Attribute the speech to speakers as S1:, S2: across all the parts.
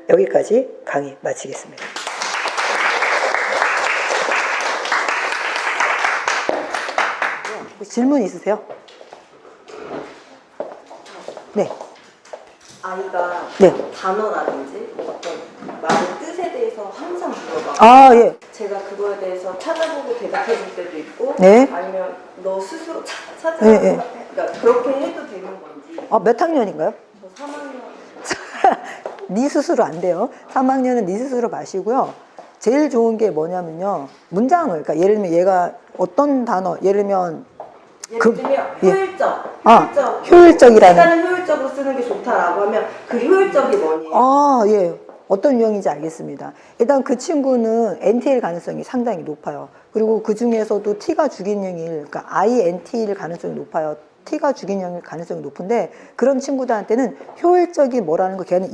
S1: 여기까지 강의 마치겠습니다. 질문 있으세요? 네.
S2: 아이가
S1: 네.
S2: 단어라든지 어떤 말의 뜻에 대해서 항상 물어봐.
S1: 아, 예.
S2: 제가 그거에 대해서 찾아보고 대답해 줄 때도 있고,
S1: 네.
S2: 아니면 너 스스로 찾아.
S1: 네, 네.
S2: 그러니까 그렇게 해도 되는 건지.
S1: 몇 학년인가요?
S2: 저 3학년.
S1: 네 스스로 안 돼요. 3학년은 네 스스로 마시고요. 제일 좋은 게 뭐냐면요. 문장을, 그러니까 예를 들면 얘가 어떤 단어, 예를 들면
S2: 예를 들면 효율적.
S1: 효율적이라는.
S2: 시간을 효율적으로 쓰는 게 좋다라고 하면 그 효율적이 뭐니?
S1: 예. 어떤 유형인지 알겠습니다. 일단 그 친구는 NT일 가능성이 상당히 높아요. 그리고 그 중에서도 T가 주기능일, 그러니까 INT일 가능성이 높아요. T가 주기능일 가능성이 높은데, 그런 친구들한테는 효율적이 뭐라는 거 걔는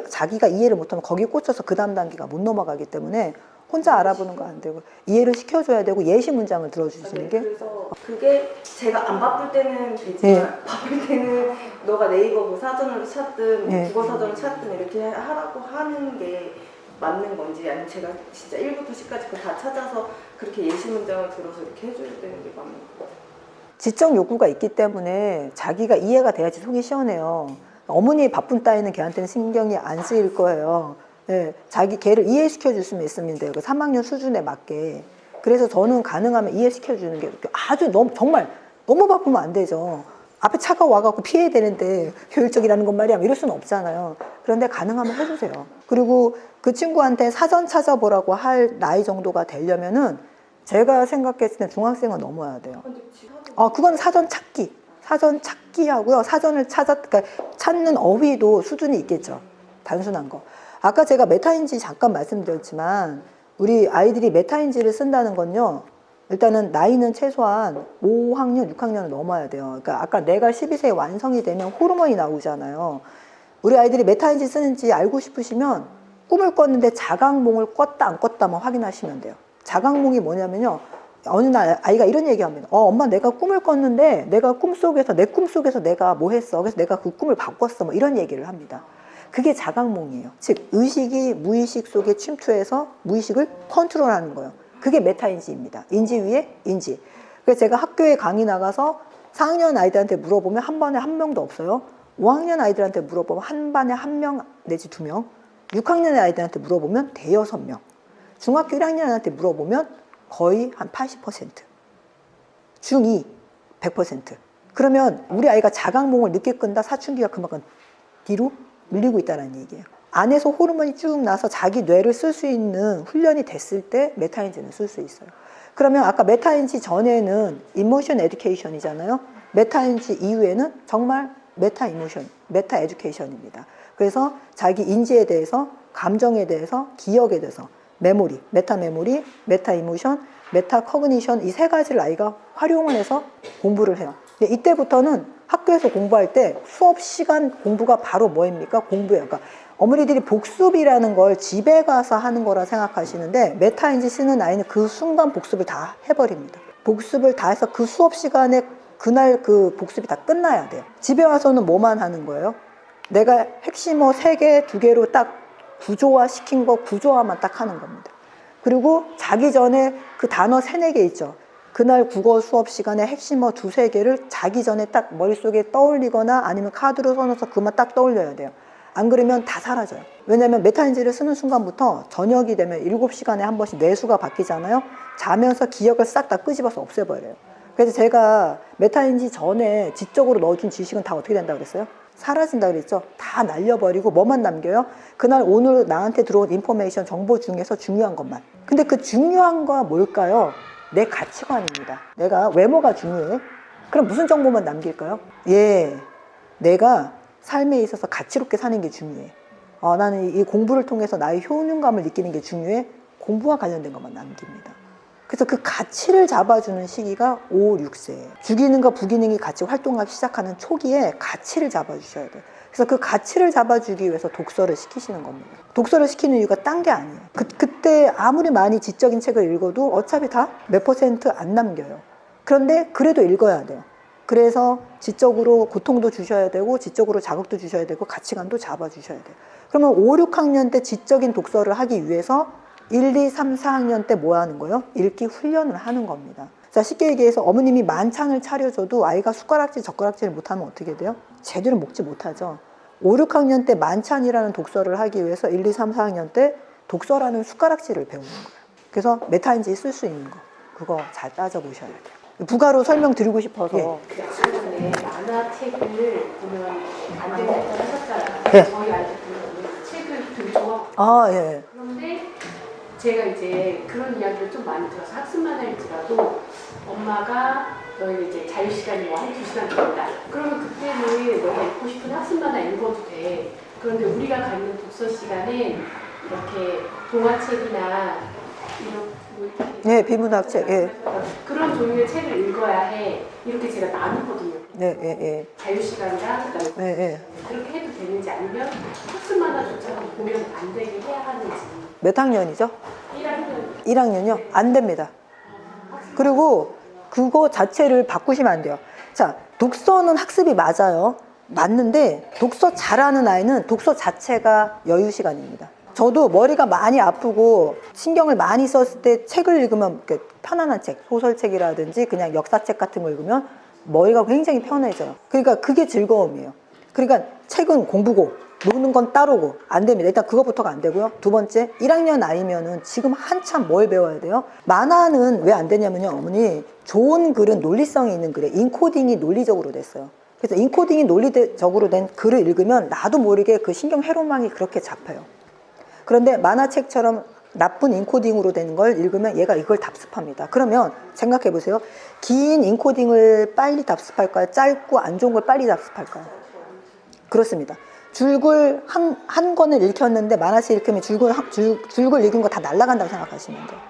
S1: 자기가 이해를 못하면 거기에 꽂혀서 그 다음 단계가 못 넘어가기 때문에 혼자 알아보는 거 안 되고 이해를 시켜줘야 되고 예시 문장을 들어주시는 게.
S2: 그래서 그게 제가 안 바쁠 때는 되지만 바쁠 때는 너가 네이버 그 사전으로 찾든 국어 사전을 찾든 이렇게 하라고 하는 게 맞는 건지, 아니면 제가 진짜 1부터 10까지 그거 다 찾아서 그렇게 예시 문장을 들어서 이렇게 해줘야 되는 게 맞는 거예요.
S1: 지적 욕구가 있기 때문에 자기가 이해가 돼야지 속이 시원해요. 어머니의 바쁜 따위는 걔한테는 신경이 안 쓰일 거예요. 예, 걔를 이해시켜 줄 수만 있으면 돼요. 그 3학년 수준에 맞게. 그래서 저는 가능하면 이해시켜 주는 게 아주 정말 너무 바쁘면 안 되죠. 앞에 차가 와갖고 피해야 되는데 효율적이라는 건 말이야 이럴 수는 없잖아요. 그런데 가능하면 해주세요. 그리고 그 친구한테 사전 찾아보라고 할 나이 정도가 되려면은 제가 생각했을 때 중학생은 넘어야 돼요. 그건 사전 찾기 하고요. 사전을 그러니까 찾는 어휘도 수준이 있겠죠. 단순한 거. 아까 제가 메타인지 잠깐 말씀드렸지만 우리 아이들이 메타인지를 쓴다는 건요. 일단은 나이는 최소한 5학년, 6학년은 넘어야 돼요. 그러니까 아까 내가 12세에 완성이 되면 호르몬이 나오잖아요. 우리 아이들이 메타인지 쓰는지 알고 싶으시면 꿈을 꿨는데 자각몽을 꿨다 안 꿨다만 확인하시면 돼요. 자각몽이 뭐냐면요. 어느 날 아이가 이런 얘기합니다. 엄마 내가 꿈을 꿨는데 내가 내 꿈속에서 내가 뭐 했어. 그래서 내가 그 꿈을 바꿨어. 뭐 이런 얘기를 합니다. 그게 자각몽이에요. 즉 의식이 무의식 속에 침투해서 무의식을 컨트롤하는 거예요. 그게 메타인지입니다. 인지 위에 인지. 그래서 제가 학교에 강의 나가서 4학년 아이들한테 물어보면 한 반에 한 명도 없어요. 5학년 아이들한테 물어보면 한 반에 한 명 내지 2명. 6학년 아이들한테 물어보면 대여섯 명. 중학교 1학년한테 물어보면 거의 한 80%. 중2 100%. 그러면 우리 아이가 자각몽을 늦게 끈다. 사춘기가 그만큼 뒤로 밀리고 있다는 얘기예요. 안에서 호르몬이 쭉 나서 자기 뇌를 쓸 수 있는 훈련이 됐을 때 메타인지는 쓸 수 있어요. 그러면 아까 메타인지 전에는 이모션 에듀케이션이잖아요. 메타인지 이후에는 정말 메타 이모션, 메타 에듀케이션입니다. 그래서 자기 인지에 대해서, 감정에 대해서, 기억에 대해서 메모리, 메타 이모션, 메타 커그니션 이 세 가지를 아이가 활용을 해서 공부를 해요. 근데 이때부터는 학교에서 공부할 때 수업 시간 공부가 바로 뭐입니까? 공부예요. 그러니까 어머니들이 복습이라는 걸 집에 가서 하는 거라 생각하시는데 메타인지 쓰는 아이는 그 순간 복습을 다 해버립니다. 복습을 다 해서 그 수업 시간에 그날 그 복습이 다 끝나야 돼요. 집에 와서는 뭐만 하는 거예요? 내가 핵심어 3개, 2개로 딱 구조화시킨 거 구조화만 딱 하는 겁니다. 그리고 자기 전에 그 단어 3, 4개 있죠. 그날 국어 수업 시간에 핵심어 2, 3개를 자기 전에 딱 머릿속에 떠올리거나 아니면 카드로 써놔서 그만 딱 떠올려야 돼요. 안 그러면 다 사라져요. 왜냐면 메타인지를 쓰는 순간부터 저녁이 되면 7시간에 한 번씩 뇌수가 바뀌잖아요. 자면서 기억을 싹 다 끄집어서 없애버려요. 그래서 제가 메타인지 전에 지적으로 넣어준 지식은 다 어떻게 된다고 그랬어요? 사라진다 그랬죠. 다 날려버리고 뭐만 남겨요? 그날 오늘 나한테 들어온 인포메이션 정보 중에서 중요한 것만. 근데 그 중요한 거 뭘까요? 내 가치관입니다. 내가 외모가 중요해? 그럼 무슨 정보만 남길까요? 내가 삶에 있어서 가치롭게 사는 게 중요해. 나는 이 공부를 통해서 나의 효능감을 느끼는 게 중요해. 공부와 관련된 것만 남깁니다. 그래서 그 가치를 잡아주는 시기가 5, 6세예요. 주기능과 부기능이 같이 활동하기 시작하는 초기에 가치를 잡아주셔야 돼요. 그래서 그 가치를 잡아주기 위해서 독서를 시키시는 겁니다. 독서를 시키는 이유가 딴 게 아니에요. 그때 아무리 많이 지적인 책을 읽어도 어차피 다 몇 % 안 남겨요. 그런데 그래도 읽어야 돼요. 그래서 지적으로 고통도 주셔야 되고 지적으로 자극도 주셔야 되고 가치관도 잡아주셔야 돼요. 그러면 5, 6학년 때 지적인 독서를 하기 위해서 1, 2, 3, 4학년 때 뭐 하는 거예요? 읽기 훈련을 하는 겁니다. 자, 쉽게 얘기해서 어머님이 만찬을 차려줘도 아이가 숟가락질, 젓가락질을 못하면 어떻게 돼요? 제대로 먹지 못하죠. 5, 6학년 때 만찬이라는 독서를 하기 위해서 1, 2, 3, 4학년 때 독서라는 숟가락질을 배우는 거예요. 그래서 메타인지 쓸 수 있는 거, 그거 잘 따져보셔야 돼요. 부가로 설명드리고 싶어서.
S3: 아까 전에 만화책을 보면 안 된다고 하셨잖아요.
S1: 네.
S3: 저희 아이들 보면 책을 되게 좋아하고
S1: 아, 예.
S3: 그런데 제가 이제 그런 이야기를 좀 많이 들어서 학습 만화일지라도 엄마가 너희 이제 자유 시간이 뭐 한 2시간 된다. 그러면 그때는 너가 읽고 싶은 학습 만화 읽어도 돼. 그런데 우리가 갖는 독서 시간은 이렇게 동화책이나 이런
S1: 네, 비문학책. 예.
S3: 그런 종류의 책을 읽어야 해. 이렇게 제가 나누거든요.
S1: 네, 예, 예.
S3: 자유 시간이랑 그다음에
S1: 예, 예.
S3: 그렇게 해도 되는지 아니면 학습 만화조차 보면 안 되게 해야 하는지.
S1: 몇 학년이죠?
S3: 1학년
S1: 1학년이요? 안 됩니다. 그리고 그거 자체를 바꾸시면 안 돼요. 자, 독서는 학습이 맞아요. 맞는데 독서 잘하는 아이는 독서 자체가 여유 시간입니다. 저도 머리가 많이 아프고 신경을 많이 썼을 때 책을 읽으면 이렇게 편안한 책, 소설책이라든지 그냥 역사책 같은 거 읽으면 머리가 굉장히 편해져요. 그러니까 그게 즐거움이에요. 그러니까 책은 공부고 노는 건 따로고 안 됩니다. 일단 그것부터가 안 되고요. 두 번째, 1학년 아이면은 지금 한참 뭘 배워야 돼요? 만화는 왜 안 되냐면요, 어머니. 좋은 글은 논리성이 있는 글에 인코딩이 논리적으로 됐어요. 그래서 인코딩이 논리적으로 된 글을 읽으면 나도 모르게 그 신경 회로망이 그렇게 잡혀요. 그런데 만화책처럼 나쁜 인코딩으로 된 걸 읽으면 얘가 이걸 답습합니다. 그러면 생각해 보세요. 긴 인코딩을 빨리 답습할까요? 짧고 안 좋은 걸 빨리 답습할까요? 그렇습니다. 줄글 한 권을 읽혔는데 만화책 읽으면 줄글 읽은 거 다 날아간다고 생각하시면 돼요.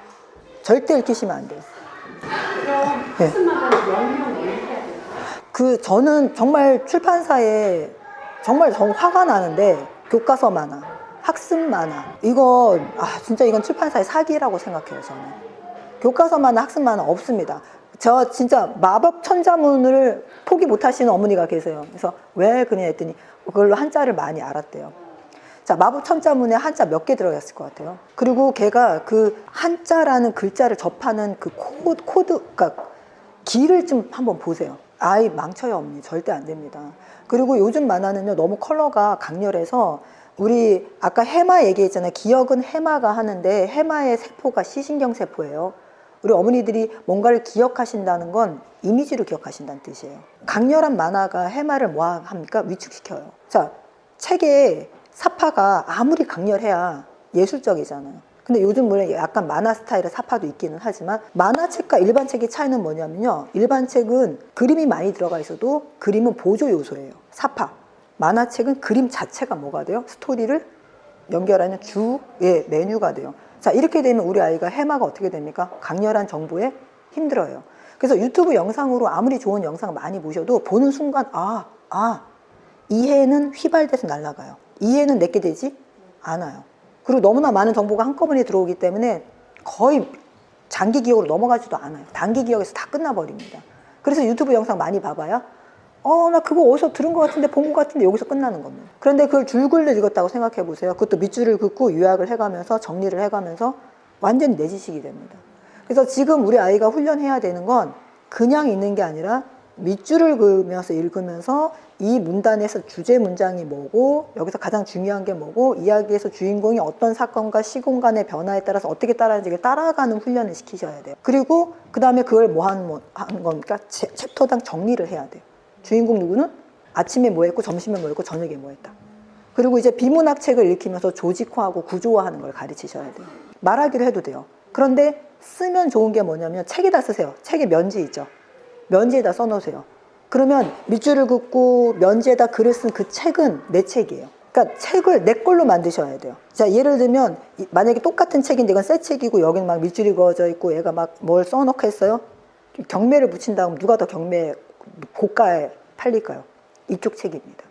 S1: 절대 읽히시면 안 돼요.
S3: 그럼 학습 만화는 몇명 해야 돼요?
S1: 저는 정말 출판사에 정말 화가 나는데 교과서 만화, 학습 만화 이거 진짜 이건 출판사의 사기라고 생각해요. 저는 교과서 만화, 학습 만화 없습니다. 저 진짜 마법 천자문을 포기 못 하시는 어머니가 계세요. 그래서 왜 그러냐 했더니 그걸로 한자를 많이 알았대요. 자, 마법 천자문에 한자 몇 개 들어갔을 것 같아요. 그리고 걔가 그 한자라는 글자를 접하는 그 코드, 그러니까 길을 좀 한번 보세요. 아이 망쳐요, 어머니. 절대 안 됩니다. 그리고 요즘 만화는요, 너무 컬러가 강렬해서 우리 아까 해마 얘기했잖아요. 기억은 해마가 하는데 해마의 세포가 시신경 세포예요. 우리 어머니들이 뭔가를 기억하신다는 건 이미지로 기억하신다는 뜻이에요. 강렬한 만화가 해마를 뭐 합니까? 위축시켜요. 자, 책에 사파가 아무리 강렬해야 예술적이잖아요. 근데 요즘 물론 약간 만화 스타일의 사파도 있기는 하지만 만화책과 일반 책의 차이는 뭐냐면요. 일반 책은 그림이 많이 들어가 있어도 그림은 보조 요소예요. 사파. 만화책은 그림 자체가 뭐가 돼요? 스토리를 연결하는 주의 메뉴가 돼요. 자, 이렇게 되면 우리 아이가 해마가 어떻게 됩니까? 강렬한 정보에 힘들어요. 그래서 유튜브 영상으로 아무리 좋은 영상 많이 보셔도 보는 순간 이해는 휘발돼서 날아가요. 이해는 내게 되지 않아요. 그리고 너무나 많은 정보가 한꺼번에 들어오기 때문에 거의 장기 기억으로 넘어가지도 않아요. 단기 기억에서 다 끝나버립니다. 그래서 유튜브 영상 많이 봐봐야 나 그거 어디서 들은 것 같은데 본 것 같은데 여기서 끝나는 겁니다. 그런데 그걸 줄글로 읽었다고 생각해 보세요. 그것도 밑줄을 긋고 요약을 해가면서 정리를 해가면서 완전히 내 지식이 됩니다. 그래서 지금 우리 아이가 훈련해야 되는 건 그냥 읽는 게 아니라 밑줄을 그으면서 읽으면서 이 문단에서 주제 문장이 뭐고 여기서 가장 중요한 게 뭐고 이야기에서 주인공이 어떤 사건과 시공간의 변화에 따라서 어떻게 따라가는지를 따라가는 훈련을 시키셔야 돼요. 그리고 그 다음에 그걸 뭐 하는 겁니까? 챕터당 정리를 해야 돼요. 주인공 누구는 아침에 뭐 했고 점심에 뭐 했고 저녁에 뭐 했다. 그리고 이제 비문학 책을 읽히면서 조직화하고 구조화하는 걸 가르치셔야 돼요. 말하기로 해도 돼요. 그런데 쓰면 좋은 게 뭐냐면 책에다 쓰세요. 책에 면지 있죠. 면지에다 써놓으세요. 그러면 밑줄을 긋고 면지에다 글을 쓴 그 책은 내 책이에요. 그러니까 책을 내 걸로 만드셔야 돼요. 자, 예를 들면 만약에 똑같은 책인데 이건 새 책이고 여기는 막 밑줄이 그어져 있고 얘가 막 뭘 써놓고 했어요. 경매를 붙인다면 누가 더 경매 고가에 팔릴까요? 이쪽 책입니다.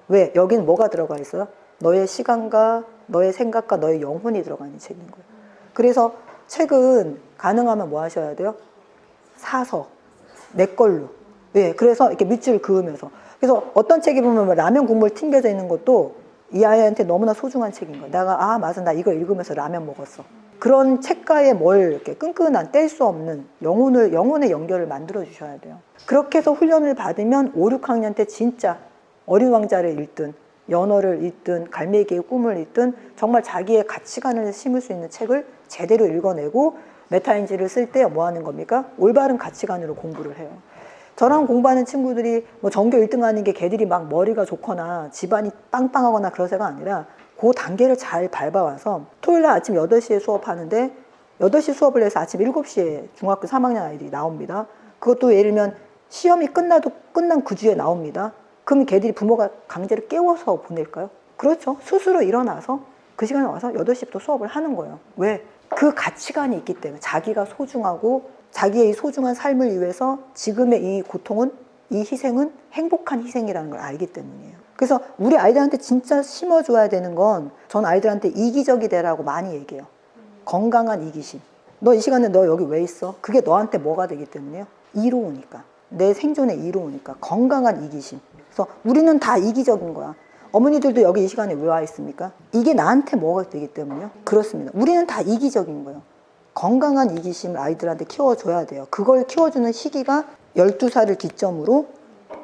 S1: 왜? 여기는 뭐가 들어가 있어요? 너의 시간과 너의 생각과 너의 영혼이 들어가는 책인 거예요. 그래서 책은 가능하면 뭐 하셔야 돼요? 사서 내 걸로 예, 그래서 이렇게 밑줄 그으면서. 그래서 어떤 책에 보면 뭐 라면 국물 튕겨져 있는 것도 이 아이한테 너무나 소중한 책인 거야. 내가 맞아, 나 이거 읽으면서 라면 먹었어. 그런 책과의 뭘 이렇게 끈끈한 뗄 수 없는 영혼의 연결을 만들어 주셔야 돼요. 그렇게 해서 훈련을 받으면 5, 6학년 때 진짜 어린 왕자를 읽든 연어를 읽든 갈매기의 꿈을 읽든 정말 자기의 가치관을 심을 수 있는 책을 제대로 읽어내고 메타인지를 쓸 때 뭐 하는 겁니까? 올바른 가치관으로 공부를 해요. 저랑 공부하는 친구들이 뭐 전교 1등 하는 게 걔들이 막 머리가 좋거나 집안이 빵빵하거나 그러세가 아니라 그 단계를 잘 밟아와서 토요일 날 아침 8시에 수업하는데 8시 수업을 해서 아침 7시에 중학교 3학년 아이들이 나옵니다. 그것도 예를 들면 시험이 끝난 그 주에 나옵니다. 그럼 걔들이 부모가 강제로 깨워서 보낼까요? 그렇죠. 스스로 일어나서 그 시간에 와서 8시부터 수업을 하는 거예요. 왜? 그 가치관이 있기 때문에 자기가 소중하고 자기의 이 소중한 삶을 위해서 지금의 이 고통은 이 희생은 행복한 희생이라는 걸 알기 때문이에요. 그래서 우리 아이들한테 진짜 심어줘야 되는 건 전 아이들한테 이기적이 되라고 많이 얘기해요. 건강한 이기심. 너 이 시간에 너 여기 왜 있어? 그게 너한테 뭐가 되기 때문에요? 이로우니까. 내 생존에 이로우니까. 건강한 이기심. 그래서 우리는 다 이기적인 거야. 어머니들도 여기 이 시간에 왜 와 있습니까? 이게 나한테 뭐가 되기 때문이요? 그렇습니다. 우리는 다 이기적인 거예요. 건강한 이기심을 아이들한테 키워줘야 돼요. 그걸 키워주는 시기가 12살을 기점으로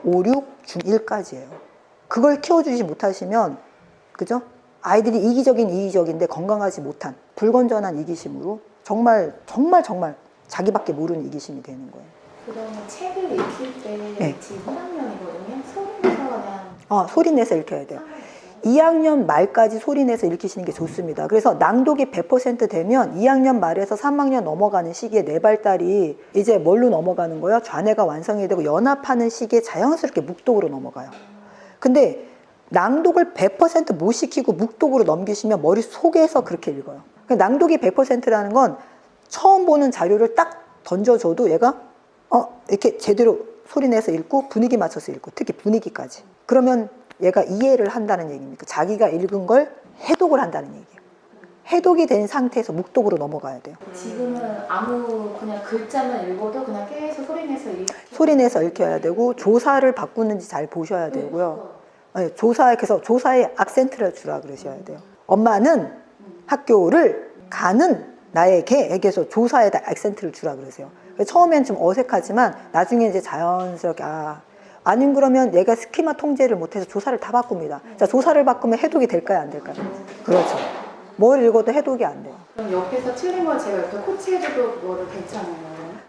S1: 5, 6, 중1까지예요. 그걸 키워주지 못하시면 그죠? 아이들이 이기적인데 건강하지 못한 불건전한 이기심으로 정말 자기밖에 모르는 이기심이 되는 거예요.
S4: 그러면 책을 읽힐 때
S1: 네.
S4: 지금 1학년이거든요. 소리내서 그냥
S1: 소리 내서 읽혀야 돼요. 2학년 말까지 소리 내서 읽히시는 게 좋습니다. 그래서 낭독이 100% 되면 2학년 말에서 3학년 넘어가는 시기에 뇌 발달이 이제 뭘로 넘어가는 거예요? 좌뇌가 완성이 되고 연합하는 시기에 자연스럽게 묵독으로 넘어가요. 근데 낭독을 100% 못 시키고 묵독으로 넘기시면 머릿속에서 그렇게 읽어요. 낭독이 100%라는 건 처음 보는 자료를 딱 던져줘도 얘가 이렇게 제대로 소리 내서 읽고 분위기 맞춰서 읽고 특히 분위기까지. 그러면 얘가 이해를 한다는 얘기입니까? 자기가 읽은 걸 해독을 한다는 얘기예요. 해독이 된 상태에서 묵독으로 넘어가야 돼요.
S4: 지금은 아무 그냥 글자만 읽어도 그냥 계속
S1: 소리 내서 읽혀야 되고 조사를 바꾸는지 잘 보셔야 되고요. 네, 조사에 악센트를 주라 그러셔야 돼요. 엄마는 학교를 가는 나에게서 조사에다 악센트를 주라 그러세요. 처음엔 좀 어색하지만 나중에 이제 자연스럽게 아니면 그러면 얘가 스키마 통제를 못해서 조사를 다 바꿉니다. 자, 조사를 바꾸면 해독이 될까요, 안 될까요? 그렇죠. 뭘 읽어도 해독이 안 돼요.
S3: 그럼 옆에서 틀린 건 제가 옆에 코치해줘도 뭐를 괜찮아요?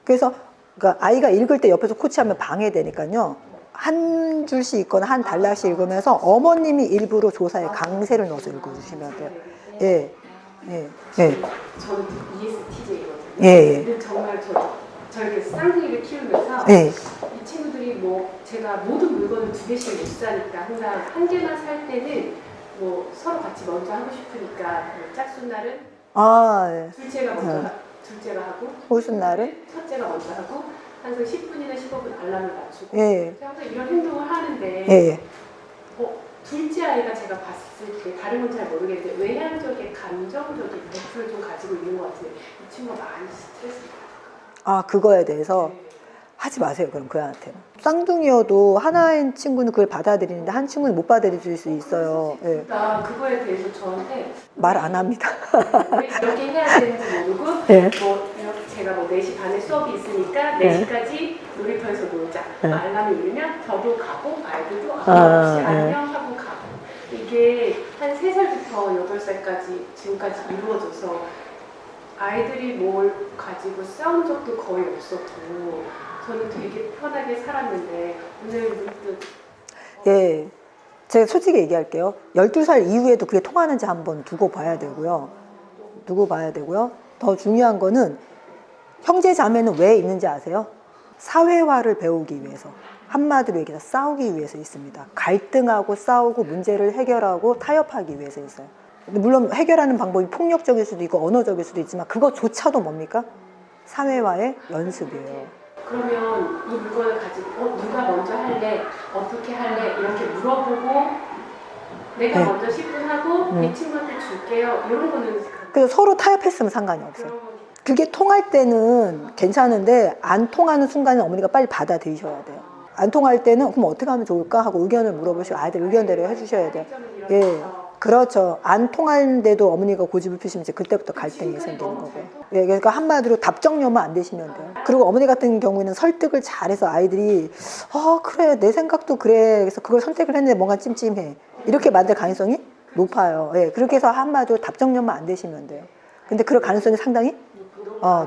S1: 그래서 그러니까 아이가 읽을 때 옆에서 코치하면 방해되니까요. 한 줄씩 읽거나 한 단락씩 읽으면서 어머님이 일부러 조사에 강세를 넣어서 읽어주시면 돼요. 예, 예, 예.
S3: 저는 ESTJ거든요.
S1: 예, 예.
S3: 근데 정말 저렇게 쌍둥이를 키우면서
S1: 예.
S3: 이 친구들이 뭐 제가 모든 물건을 2개씩 못 사니까 항상 한 개만 살 때는 뭐 서로 같이 먼저 하고 싶으니까 뭐 짝수 날은
S1: 예.
S3: 둘째가 먼저 둘째가 하고
S1: 호수 날은
S3: 첫째가 먼저 하고 항상 10분이나 15분 알람을 맞추고
S1: 예,
S3: 항상 이런 행동을 하는데
S1: 예.
S3: 둘째 아이가 제가 봤을 때 다른 건 잘 모르겠는데 외향적인 감정적인 베프를 좀 가지고 있는 것 같은데 이 친구가 많이 스트레스 받아요.
S1: 그거에 대해서 하지 마세요. 그럼 그 애한테는. 쌍둥이여도 하나인 친구는 그걸 받아들이는데 한 친구는 못 받아들일 수 있어요. 예.
S3: 그러니까 그거에 대해서 저한테
S1: 말 안 합니다.
S3: 왜 이렇게 해야 되는지 모르고
S1: 예.
S3: 뭐 이렇게 제가 뭐 4시 반에 수업이 있으니까 4시까지 놀이터에서 놀자. 알람이 울리면 저도 가고 아이들도 아무 없이 안녕 하고 가고. 이게 한 3살부터 8살까지 지금까지 이루어져서 아이들이 뭘 가지고 싸운 적도 거의 없었고 저는 되게 편하게 살았는데 오늘 문득
S1: 예. 제가 솔직히 얘기할게요. 12살 이후에도 그게 통하는지 한번 두고 봐야 되고요. 더 중요한 거는 형제 자매는 왜 있는지 아세요? 사회화를 배우기 위해서. 한마디로 얘기해서 싸우기 위해서 있습니다. 갈등하고 싸우고 문제를 해결하고 타협하기 위해서 있어요. 물론 해결하는 방법이 폭력적일 수도 있고 언어적일 수도 있지만 그것조차도 뭡니까? 사회화의 연습이에요.
S3: 그러면 이 물건을 가지고 누가 먼저 할래? 어떻게 할래? 이렇게 물어보고 내가
S1: 네.
S3: 먼저 10분 하고 이 친구한테 줄게요. 이런 거는
S1: 그래서 서로 타협했으면 상관이 없어요.
S3: 그런 거
S1: 그게 통할 때는 괜찮은데 안 통하는 순간에 어머니가 빨리 받아들이셔야 돼요. 안 통할 때는 그럼 어떻게 하면 좋을까 하고 의견을 물어보시고 아이들 의견대로 해주셔야 돼요. 예, 그렇죠. 안 통하는데도 어머니가 고집을 피시면 이제 그때부터 갈등이 생기는 거고요. 예, 그러니까 한마디로 답정료만 안 되시면 돼요. 그리고 어머니 같은 경우에는 설득을 잘해서 아이들이 그래 내 생각도 그래 그래서 그걸 선택을 했는데 뭔가 찜찜해 이렇게 만들 가능성이 높아요. 예, 그렇게 해서 한마디로 답정료만 안 되시면 돼요. 근데 그럴 가능성이 상당히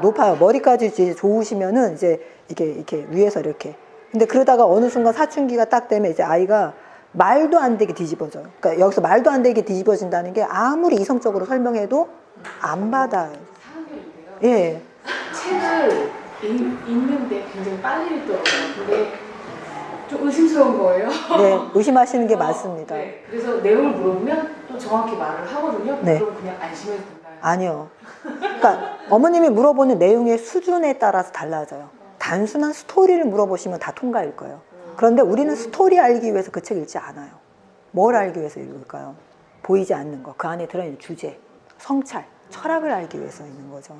S1: 높아요. 머리까지 이제 좋으시면은 이제 이렇게 위에서 이렇게. 근데 그러다가 어느 순간 사춘기가 딱 되면 이제 아이가 말도 안 되게 뒤집어져요. 그러니까 여기서 말도 안 되게 뒤집어진다는 게 아무리 이성적으로 설명해도 안 받아요. 예.
S3: 책을 읽는데 굉장히 빨리 읽더라고요. 근데 좀 의심스러운 거예요.
S1: 네, 의심하시는 게 맞습니다.
S3: 네, 그래서 내용을 물어보면 또 정확히 말을 하거든요.
S1: 네.
S3: 그럼 그냥 안심해도 된다요.
S1: 아니요. 그러니까 어머님이 물어보는 내용의 수준에 따라서 달라져요. 단순한 스토리를 물어보시면 다 통과일 거예요. 그런데 우리는 스토리 알기 위해서 그 책 읽지 않아요. 뭘 알기 위해서 읽을까요? 보이지 않는 거, 그 안에 들어있는 주제, 성찰, 철학을 알기 위해서 읽는 거죠.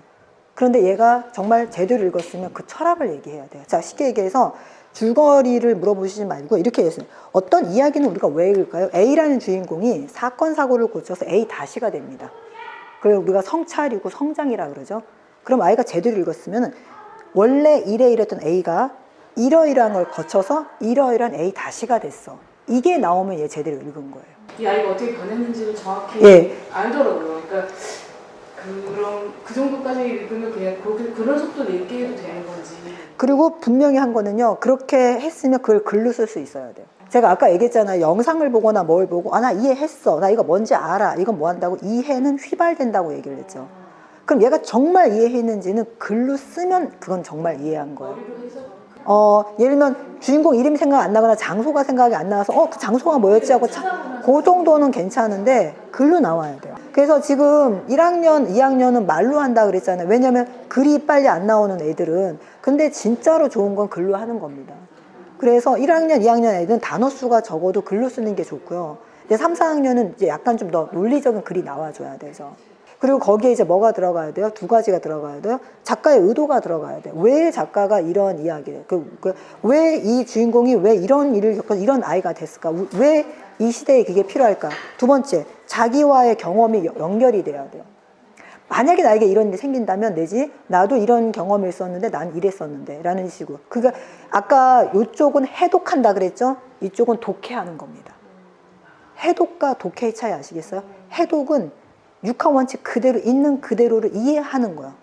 S1: 그런데 얘가 정말 제대로 읽었으면 그 철학을 얘기해야 돼요. 자, 쉽게 얘기해서 줄거리를 물어보시지 말고 이렇게 했어요. 어떤 이야기는 우리가 왜 읽을까요? A라는 주인공이 사건 사고를 거쳐서 A-가 됩니다. 그걸 우리가 성찰이고 성장이라 그러죠. 그럼 아이가 제대로 읽었으면 원래 이랬던 A가 이러이러한 걸 거쳐서 이러이러한 A-가 됐어. 이게 나오면 얘 제대로 읽은 거예요.
S3: 이 아이가 어떻게 변했는지를 정확히
S1: 예.
S3: 알더라고요. 그러니까 그 정도까지 읽으면 그냥 그런 속도로 읽게 해도 되는 건지.
S1: 그리고 분명히 한 거는요. 그렇게 했으면 그걸 글로 쓸 수 있어야 돼요. 제가 아까 얘기했잖아요. 영상을 보거나 뭘 보고 나 이해했어. 나 이거 뭔지 알아. 이건 뭐 한다고? 이해는 휘발된다고 얘기를 했죠. 그럼 얘가 정말 이해했는지는 글로 쓰면 그건 정말 이해한 거예요. 예를 들면 주인공 이름이 생각 안 나거나 장소가 생각이 안 나서 그 장소가 뭐였지 하고 그 정도는 괜찮은데 글로 나와야 돼요. 그래서 지금 1학년, 2학년은 말로 한다 그랬잖아요. 왜냐면 글이 빨리 안 나오는 애들은. 근데 진짜로 좋은 건 글로 하는 겁니다. 그래서 1학년, 2학년 애들은 단어 수가 적어도 글로 쓰는 게 좋고요. 근데 3, 4학년은 이제 약간 좀 더 논리적인 글이 나와줘야 되죠. 그리고 거기에 이제 뭐가 들어가야 돼요? 두 가지가 들어가야 돼요. 작가의 의도가 들어가야 돼요. 왜 작가가 이런 이야기를, 왜 이 주인공이 왜 이런 일을 겪어서 이런 아이가 됐을까? 왜 이 시대에 그게 필요할까? 두 번째, 자기와의 경험이 연결이 돼야 돼요. 만약에 나에게 이런 일이 생긴다면 내지 나도 이런 경험을 있었는데 난 이랬었는데 라는 식으로. 그러니까 아까 이쪽은 해독한다 그랬죠? 이쪽은 독해하는 겁니다. 해독과 독해의 차이 아시겠어요? 해독은 육하 원칙 그대로 있는 그대로를 이해하는 거야.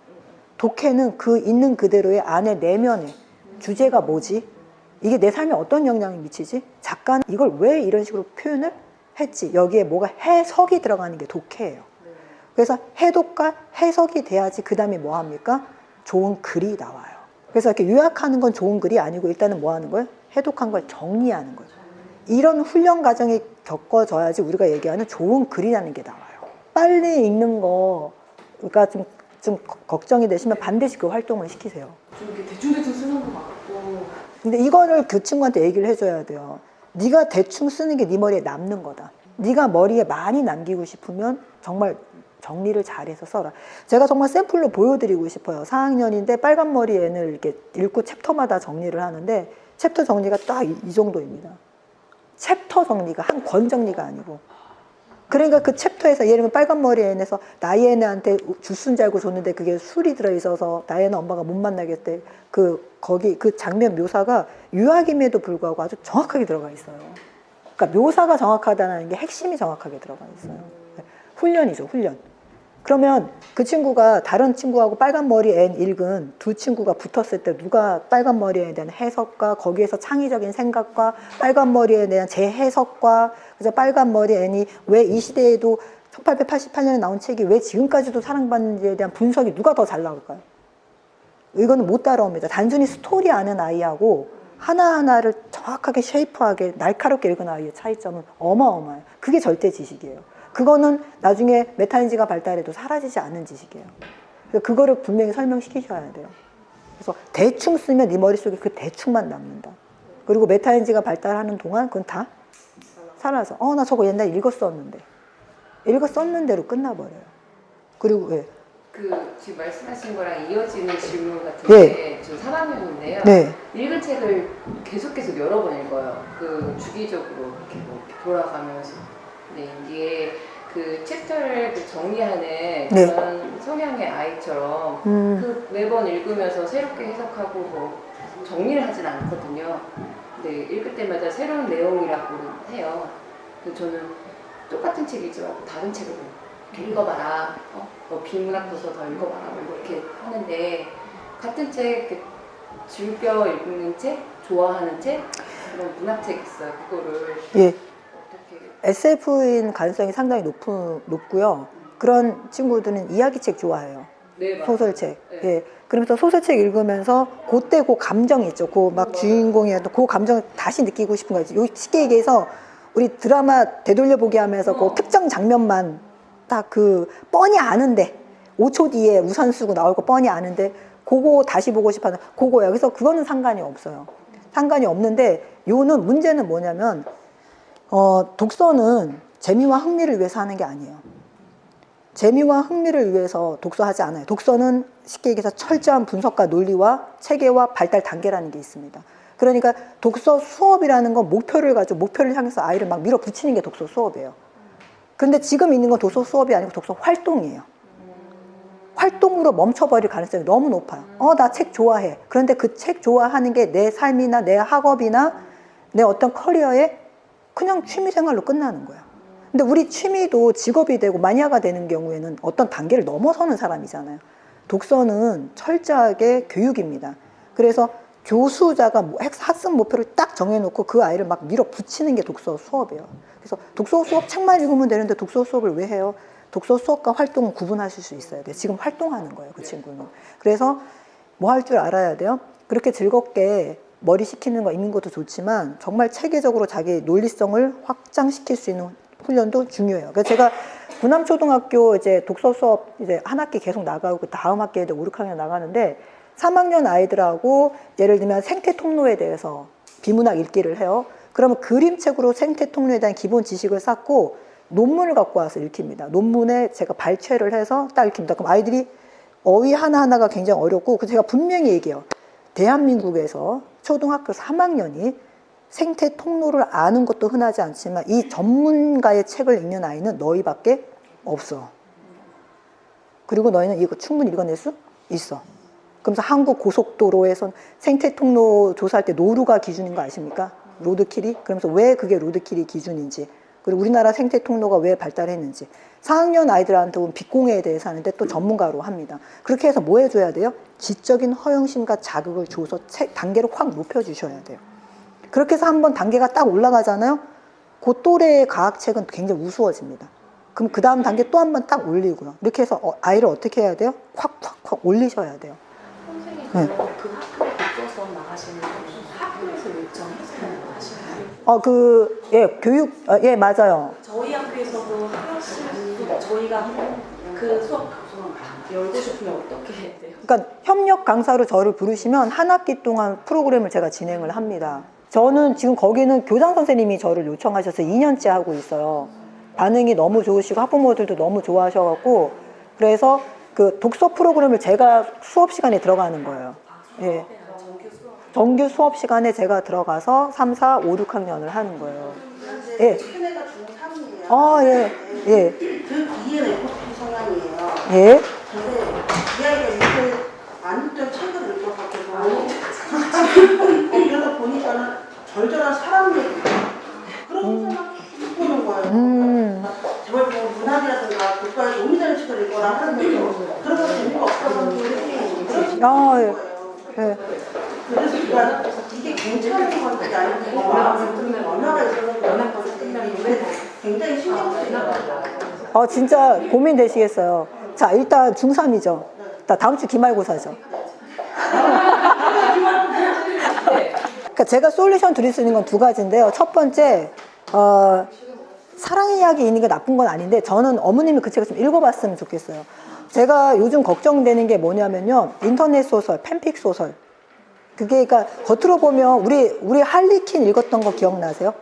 S1: 독해는 그 있는 그대로의 안에 내면에 주제가 뭐지? 이게 내 삶에 어떤 영향을 미치지? 작가는 이걸 왜 이런 식으로 표현을 했지? 여기에 뭐가 해석이 들어가는 게 독해예요. 그래서 해독과 해석이 돼야지 그 다음에 뭐 합니까? 좋은 글이 나와요. 그래서 이렇게 요약하는 건 좋은 글이 아니고 일단은 뭐 하는 거예요? 해독한 걸 정리하는 거죠. 이런 훈련 과정이 겪어져야지 우리가 얘기하는 좋은 글이라는 게 나와요. 빨리 읽는 거가 좀 걱정이 되시면 반드시 그 활동을 시키세요.
S3: 좀 이렇게 대충 쓰는 것 같고.
S1: 근데 이거를 그 친구한테 얘기를 해줘야 돼요. 네가 대충 쓰는 게 네 머리에 남는 거다. 네가 머리에 많이 남기고 싶으면 정말 정리를 잘해서 써라. 제가 정말 샘플로 보여드리고 싶어요. 4학년인데 빨간 머리 애를 이렇게 읽고 챕터마다 정리를 하는데 챕터 정리가 딱 이 정도입니다. 챕터 정리가 한 권 정리가 아니고. 그러니까 그 챕터에서 예를 들면 빨간 머리 애에서 나이애네한테 주스인 줄 알고 줬는데 그게 술이 들어있어서 나이애네 엄마가 못 만나겠대. 거기 그 장면 묘사가 유학임에도 불구하고 아주 정확하게 들어가 있어요. 그러니까 묘사가 정확하다는 게 핵심이 정확하게 들어가 있어요. 훈련이죠, 훈련. 그러면 그 친구가 다른 친구하고 빨간 머리 애 읽은 두 친구가 붙었을 때 누가 빨간 머리에 대한 해석과 거기에서 창의적인 생각과 빨간 머리에 대한 재해석과 그래서 빨간 머리 애니 왜 이 시대에도 1888년에 나온 책이 왜 지금까지도 사랑받는지에 대한 분석이 누가 더 잘 나올까요? 이거는 못 따라옵니다. 단순히 스토리 아는 아이하고 하나하나를 정확하게 쉐이프하게 날카롭게 읽은 아이의 차이점은 어마어마해요. 그게 절대 지식이에요. 그거는 나중에 메타인지가 발달해도 사라지지 않는 지식이에요. 그래서 그거를 분명히 설명시키셔야 돼요. 그래서 대충 쓰면 네 머릿속에 그 대충만 남는다. 그리고 메타인지가 발달하는 동안 그건 다 사라져. 나 저거 옛날에 읽었었는데. 읽었었는 대로 끝나버려요. 그리고
S5: 그 지금 말씀하신 거랑 이어지는 질문 같은데 저 3학년인데요.
S1: 네.
S5: 읽은 책을 계속 여러 번 읽어요. 그 주기적으로 이렇게 뭐 돌아가면서. 근데 이게 그 챕터를 그 정리하는
S1: 네.
S5: 그런 성향의 아이처럼 그 매번 읽으면서 새롭게 해석하고 뭐 정리를 하진 않거든요. 근데 읽을 때마다 새로운 내용이라고 해요. 그래서 저는 똑같은 책 읽지 말고 다른 책을 이렇게 읽어봐라. 뭐 비문학 도서 더 읽어봐라. 뭐 이렇게 하는데 같은 책 이렇게 즐겨 읽는 책, 좋아하는 책 그런 문학책 있어요. 그거를
S1: 예.
S5: 어떻게
S1: SF인 가능성이 상당히 높고요. 그런 친구들은 이야기책 좋아해요.
S5: 네, 맞아요.
S1: 소설책.
S5: 네.
S1: 예. 그러면서 소설책 읽으면서 그때 그 감정이 있죠. 그 막 주인공이라도 그 감정을 다시 느끼고 싶은 거지. 요 쉽게 얘기해서 우리 드라마 되돌려보기 하면서 그 특정 장면만 딱 그 뻔히 아는데 5초 뒤에 우산수고 나올 거 뻔히 아는데 그거 다시 보고 싶어서 그거야. 그래서 그거는 상관이 없어요. 상관이 없는데 요는 문제는 뭐냐면 독서는 재미와 흥미를 위해서 하는 게 아니에요. 재미와 흥미를 위해서 독서하지 않아요. 독서는 쉽게 얘기해서 철저한 분석과 논리와 체계와 발달 단계라는 게 있습니다. 그러니까 독서 수업이라는 건 목표를 가지고 목표를 향해서 아이를 막 밀어붙이는 게 독서 수업이에요. 근데 지금 있는 건 독서 수업이 아니고 독서 활동이에요. 활동으로 멈춰버릴 가능성이 너무 높아요. 나 책 좋아해. 그런데 그 책 좋아하는 게 내 삶이나 내 학업이나 내 어떤 커리어에 그냥 취미생활로 끝나는 거예요. 근데 우리 취미도 직업이 되고 마니아가 되는 경우에는 어떤 단계를 넘어서는 사람이잖아요. 독서는 철저하게 교육입니다. 그래서 교수자가 학습 목표를 딱 정해놓고 그 아이를 막 밀어붙이는 게 독서 수업이에요. 그래서 독서 수업 책만 읽으면 되는데 독서 수업을 왜 해요? 독서 수업과 활동은 구분하실 수 있어야 돼요. 지금 활동하는 거예요, 그 친구는. 그래서 뭐 할 줄 알아야 돼요? 그렇게 즐겁게 머리 식히는 거 읽는 것도 좋지만 정말 체계적으로 자기 논리성을 확장시킬 수 있는 훈련도 중요해요. 그래서 제가 구남초등학교 이제 독서 수업 이제 한 학기 계속 나가고 그 다음 학기에도 5, 6학년 나가는데 3학년 아이들하고 예를 들면 생태 통로에 대해서 비문학 읽기를 해요. 그러면 그림책으로 생태 통로에 대한 기본 지식을 쌓고 논문을 갖고 와서 읽힙니다. 논문에 제가 발췌를 해서 딱 읽힙니다. 그럼 아이들이 어휘 하나하나가 굉장히 어렵고 제가 분명히 얘기해요. 대한민국에서 초등학교 3학년이 생태 통로를 아는 것도 흔하지 않지만 이 전문가의 책을 읽는 아이는 너희밖에 없어. 그리고 너희는 이거 충분히 읽어낼 수 있어. 그러면서 한국 고속도로에선 생태 통로 조사할 때 노루가 기준인 거 아십니까? 로드킬이? 그러면서 왜 그게 로드킬이 기준인지, 그리고 우리나라 생태 통로가 왜 발달했는지, 4학년 아이들한테 온 빛공해에 대해서 하는데 또 전문가로 합니다. 그렇게 해서 뭐 해줘야 돼요? 지적인 허영심과 자극을 줘서 단계를 확 높여주셔야 돼요. 그렇게 해서 한번 단계가 딱 올라가잖아요. 그 또래의 과학책은 굉장히 우스워집니다. 그럼 그 다음 단계 또 한 번 딱 올리고요. 이렇게 해서 아이를 어떻게 해야 돼요? 확 올리셔야 돼요.
S4: 선생님
S1: 네.
S4: 그 학교에 독서수업 나가시는 분은 학교에서 요청해서 나가시나요?
S1: 교육, 예, 맞아요.
S6: 저희 학교에서도 저희가 그 수업 열고 싶으면 어떻게 해야 돼요?
S1: 그러니까 협력 강사로 저를 부르시면 한 학기 동안 프로그램을 제가 진행을 합니다. 저는 지금 거기는 교장 선생님이 저를 요청하셔서 2년째 하고 있어요. 반응이 너무 좋으시고 학부모들도 너무 좋아하셔갖고 그래서 그 독서 프로그램을 제가 수업 시간에 들어가는 거예요. 예. 정규 수업 시간에 제가 들어가서 3, 4, 5, 6학년을 하는 거예요. 예.
S7: 큰애가 중3이에요.
S1: 예. 예.
S7: 그 이해는 에코스피 성향이에요.
S1: 예.
S7: 근데 이 아이가 이렇게 안 읽던 책을 읽을 것 같아서 그러다 보니까는 절절한 사람 얘기 그런 생각 보는 거예요. 제발 뭐 문학이라든가 국가에 도움이 되는 책을 읽거나 하는데 그런 거 재미가 없어서 그런 거예요.
S1: 예.
S7: 그래서 이게 괜찮은 건지 아니고 언어가 있어서 그런 건지 굉장히 신경 쓰여요.
S1: 진짜 고민되시겠어요. 자, 일단 중3이죠. 다음 주 기말고사죠. 그러니까 제가 솔루션 드릴 수 있는 건 두 가지인데요. 첫 번째, 사랑 이야기 있는 게 나쁜 건 아닌데 저는 어머님이 그 책을 좀 읽어봤으면 좋겠어요. 제가 요즘 걱정되는 게 뭐냐면요. 인터넷 소설, 팬픽 소설. 그게 그러니까 겉으로 보면 우리 할리퀸 읽었던 거 기억나세요?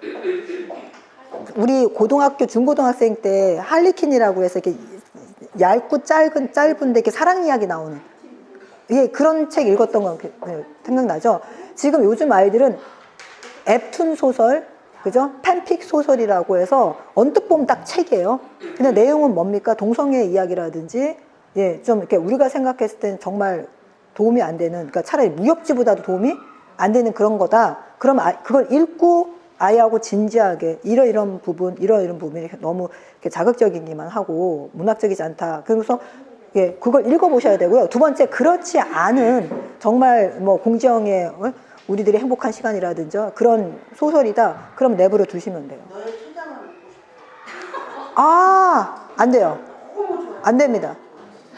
S1: 우리 고등학교, 중고등학생 때 할리퀸이라고 해서 이렇게 얇고 짧은데 이렇게 사랑 이야기 나오는 예, 그런 책 읽었던 거 생각나죠? 지금 요즘 아이들은 웹툰 소설, 그죠? 팬픽 소설이라고 해서 언뜻 보면 딱 책이에요. 근데 내용은 뭡니까? 동성애 이야기라든지, 예, 좀 이렇게 우리가 생각했을 때는 정말 도움이 안 되는, 그러니까 차라리 무협지보다도 도움이 안 되는 그런 거다. 그럼 그걸 읽고 아이하고 진지하게 이런 부분이 너무 이렇게 자극적이기만 하고 문학적이지 않다. 그래서 예, 그걸 읽어보셔야 되고요. 두 번째, 그렇지 않은 정말 뭐 공지영의 우리들의 행복한 시간이라든지 그런 소설이다. 그럼 내버려 두시면 돼요.
S7: 너의 최장을 읽고 싶어.
S1: 아, 안 돼요.
S7: 너무 좋아.
S1: 안 됩니다.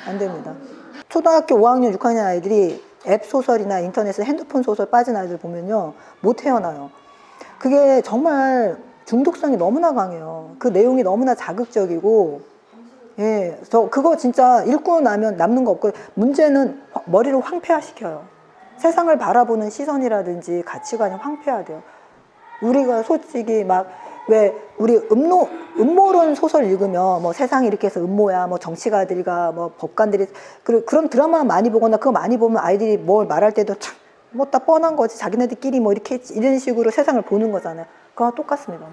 S1: 안 됩니다. 초등학교 5학년, 6학년 아이들이 앱 소설이나 인터넷에 핸드폰 소설 빠진 아이들 보면요, 못 헤어나요. 그게 정말 중독성이 너무나 강해요. 그 내용이 너무나 자극적이고, 예, 그거 진짜 읽고 나면 남는 거 없고, 문제는 머리를 황폐화시켜요. 세상을 바라보는 시선이라든지 가치관이 황폐화돼요. 우리가 솔직히 우리 음모론 소설 읽으면 뭐 세상이 이렇게 해서 음모야, 뭐 정치가들과 뭐 법관들이 그런 드라마 많이 보거나 그거 많이 보면 아이들이 뭘 말할 때도 참 뭐 다 뻔한 거지, 자기네들끼리 뭐 이렇게 이런 식으로 세상을 보는 거잖아요. 그거랑 똑같습니다.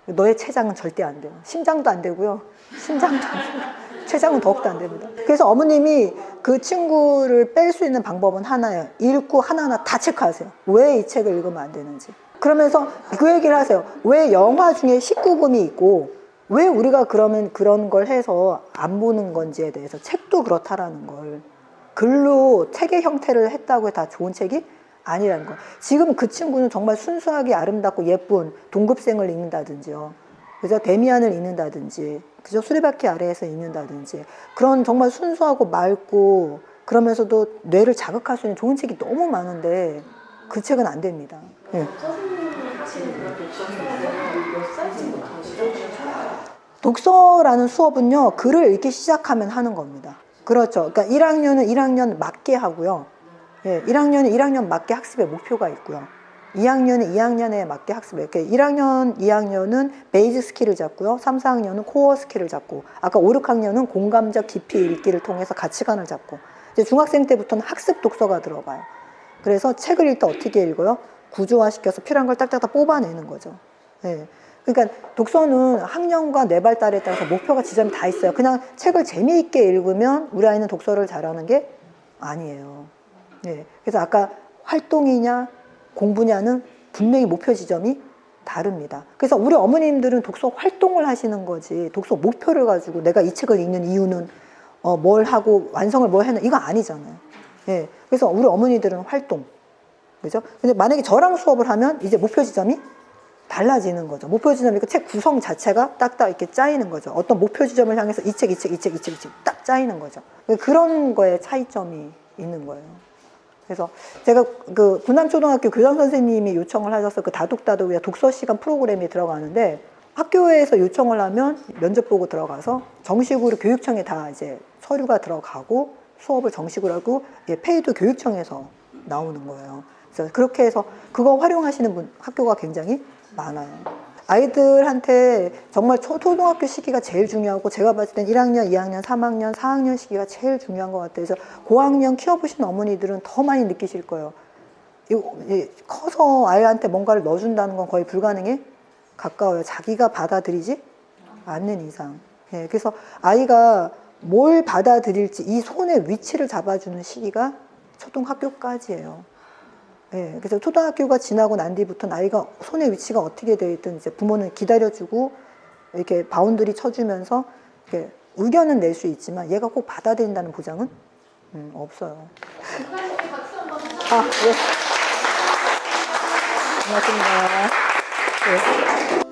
S1: 너의 췌장은 절대 안 돼요. 심장도 안 되고요. 심장도 안 되고 췌장은 더욱도 안 됩니다. 그래서 어머님이 그 친구를 뺄 수 있는 방법은 하나예요. 읽고 하나하나 다 체크하세요. 왜 이 책을 읽으면 안 되는지. 그러면서 그 얘기를 하세요. 왜 영화 중에 19금이 있고 왜 우리가 그러면 그런 걸 해서 안 보는 건지에 대해서 책도 그렇다라는 걸. 글로 책의 형태를 했다고 해서 다 좋은 책이 아니라는 거. 지금 그 친구는 정말 순수하게 아름답고 예쁜 동급생을 읽는다든지요. 그죠? 데미안을 읽는다든지, 그죠? 수레바퀴 아래에서 읽는다든지, 그런 정말 순수하고 맑고 그러면서도 뇌를 자극할 수 있는 좋은 책이 너무 많은데 그 책은 안 됩니다. 네. 독서라는 수업은요, 글을 읽기 시작하면 하는 겁니다. 그렇죠. 그러니까 1학년은 1학년 맞게 하고요. 예, 1학년은 1학년 맞게 학습의 목표가 있고요. 2학년은 2학년에 맞게 학습을 이렇게 1학년, 2학년은 베이직 스킬을 잡고요. 3, 4학년은 코어 스킬을 잡고, 아까 5, 6학년은 공감적 깊이 읽기를 통해서 가치관을 잡고, 이제 중학생 때부터는 학습 독서가 들어가요. 그래서 책을 읽을 때 어떻게 읽어요? 구조화시켜서 필요한 걸 딱딱딱 뽑아내는 거죠. 예. 그러니까 독서는 학년과 뇌 발달에 따라서 목표가 지점이 다 있어요. 그냥 책을 재미있게 읽으면 우리 아이는 독서를 잘하는 게 아니에요. 예. 그래서 아까 활동이냐 공부냐는 분명히 목표 지점이 다릅니다. 그래서 우리 어머님들은 독서 활동을 하시는 거지, 독서 목표를 가지고 내가 이 책을 읽는 이유는 뭘 하고 완성을 뭘 했나, 이거 아니잖아요. 예. 그래서 우리 어머니들은 활동, 그죠? 근데 만약에 저랑 수업을 하면 이제 목표 지점이 달라지는 거죠. 목표 지점이 책 구성 자체가 딱딱 이렇게 짜이는 거죠. 어떤 목표 지점을 향해서 이 책 딱 짜이는 거죠. 그런 거에 차이점이 있는 거예요. 그래서 제가 그 군남초등학교 교장 선생님이 요청을 하셔서 그 다독다독 독서 시간 프로그램이 들어가는데, 학교에서 요청을 하면 면접 보고 들어가서 정식으로 교육청에 다 이제 서류가 들어가고 수업을 정식으로 하고, 페이도 교육청에서 나오는 거예요. 그래서 그렇게 해서 그거 활용하시는 학교가 굉장히 많아요. 아이들한테 정말 초등학교 시기가 제일 중요하고, 제가 봤을 땐 1학년, 2학년, 3학년, 4학년 시기가 제일 중요한 것 같아요. 그래서 고학년 키워보신 어머니들은 더 많이 느끼실 거예요. 커서 아이한테 뭔가를 넣어준다는 건 거의 불가능에 가까워요. 자기가 받아들이지 않는 이상. 예, 그래서 아이가 뭘 받아들일지 이 손의 위치를 잡아주는 시기가 초등학교까지예요. 예, 그래서 초등학교가 지나고 난 뒤부터는 아이가 손의 위치가 어떻게 되어 있든 이제 부모는 기다려주고 이렇게 바운더리 쳐주면서 이렇게 의견은 낼 수 있지만 얘가 꼭 받아들인다는 보장은 없어요. 아, 네. 고맙습니다. 네.